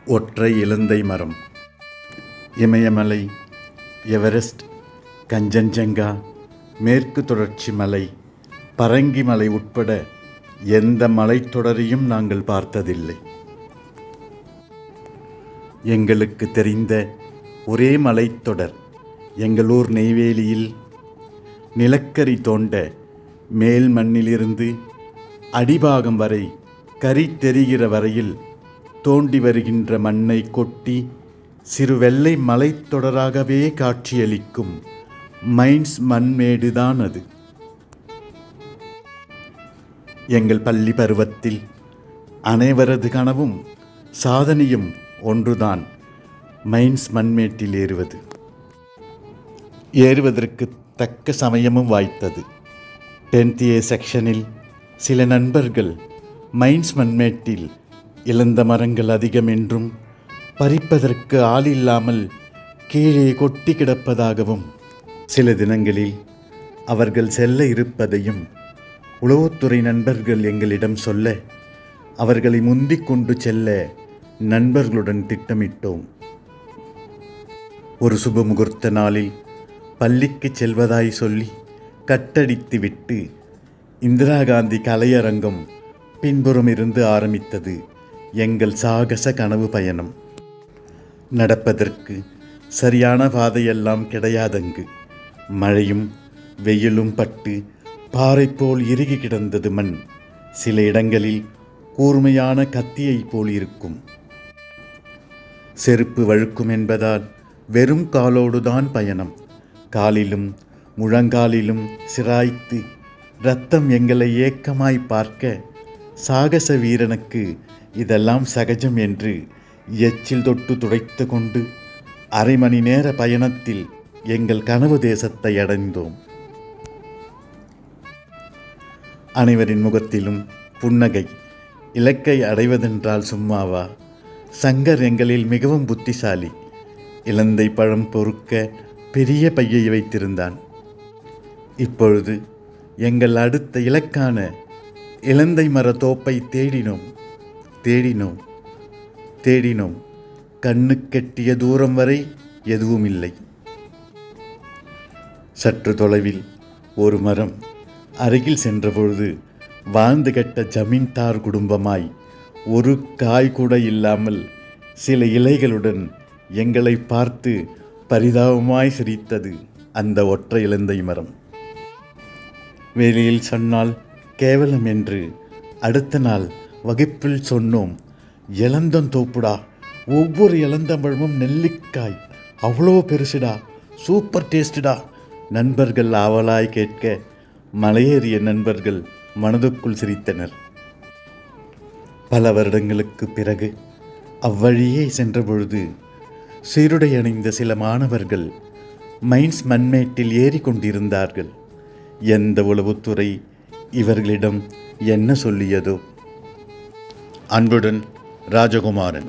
ஒற்றை இலந்தை மரம். இமயமலை, எவரெஸ்ட், கஞ்சன்ஜங்கா, மேற்கு தொடர்ச்சி மலை, பரங்கி மலை உட்பட எந்த மலைத்தொடரையும் நாங்கள் பார்த்ததில்லை. எங்களுக்கு தெரிந்த ஒரே மலைத்தொடர் எங்களூர் நெய்வேலியில் நிலக்கரி தோண்ட மேல் மண்ணிலிருந்து அடிபாகம் வரை கரி தெரிகிற வரையில் தோண்டி வருகின்ற மண்ணை கொட்டி சிறு வெள்ளை மலைத்தொடராகவே காட்சியளிக்கும் மைன்ஸ் மண்மேடுதான் அது. எங்கள் பள்ளி பருவத்தில் அனைவரது கனவும் சாதனையும் ஒன்றுதான், மைன்ஸ் மண்மேட்டில் ஏறுவது. ஏறுவதற்கு தக்க சமயமும் வாய்த்தது. 10th A செக்ஷனில் சில நண்பர்கள் மைன்ஸ் மண்மேட்டில் இழந்த மரங்கள் அதிகம் என்றும் பறிப்பதற்கு ஆள் இல்லாமல் கீழே கொட்டி கிடப்பதாகவும், சில தினங்களில் அவர்கள் செல்ல இருப்பதையும் உளவுத்துறை நண்பர்கள் எங்களிடம் சொல்ல, அவர்களை முந்திக் கொண்டு செல்ல நண்பர்களுடன் திட்டமிட்டோம். ஒரு சுப முகூர்த்த நாளில் பள்ளிக்கு செல்வதாய் சொல்லி கட்டடித்து விட்டு இந்திரா காந்தி கலையரங்கம் பின்புறம் இருந்து ஆரம்பித்தது எங்கள் சாகச கனவு பயணம். நடப்பதற்கு சரியான பாதையெல்லாம் கிடையாதங்கு. மழையும் வெயிலும் பட்டு பாறை போல் இறுகி கிடந்தது மண். சில இடங்களில் கூர்மையான கத்தியை போல் இருக்கும். செருப்பு வழுக்கும் என்பதால் வெறும் காலோடுதான் பயணம். காலிலும் முழங்காலிலும் சிராய்த்து இரத்தம் எங்களை ஏக்கமாய் பார்க்க, சாகச வீரனுக்கு இதெல்லாம் சகஜம் என்று எச்சில் தொட்டு துடைத்து கொண்டு அரை மணி நேர பயணத்தில் எங்கள் கனவு தேசத்தை அடைந்தோம். அனைவரின் முகத்திலும் புன்னகை. இலக்கை அடைவதென்றால் சும்மாவா? சங்கர் எங்களில் மிகவும் புத்திசாலி. இலந்தை பழம் பொறுக்க பெரிய பையை வைத்திருந்தான். இப்பொழுது எங்கள் அடுத்த இலக்கான இலந்தை மர தோப்பை தேடினோம். கண்ணு கெட்டிய தூரம் வரை எதுவும் இல்லை. சற்று தொலைவில் ஒரு மரம். அருகில் சென்றபொழுது வாழ்ந்து கெட்ட ஜமீன்தார் குடும்பமாய் ஒரு காய் கூட இல்லாமல் சில இலைகளுடன் எங்களை பார்த்து பரிதாபமாய் சிரித்தது அந்த ஒற்றை இலந்தை மரம். வெளியில் சொன்னால் கேவலம் என்று அடுத்த நாள் வகுப்பில் சொன்னோம். இளந்தந்தோப்புடா, ஒவ்வொரு இளந்தம்பழமும் நெல்லிக்காய், அவ்வளோ பெருசுடா, சூப்பர் டேஸ்டுடா. நண்பர்கள் ஆவலாய் கேட்க மலையேறிய நண்பர்கள் மனதுக்குள் சிரித்தனர். பல வருடங்களுக்கு பிறகு அவ்வழியே சென்றபொழுது சீருடை அணிந்த சில மாணவர்கள் மைன்ஸ் மண்மேட்டில் ஏறி கொண்டிருந்தார்கள். எந்த உளவுத்துறை இவர்களிடம் என்ன சொல்லியதோ? அன்புடன், ராஜகுமாரன்.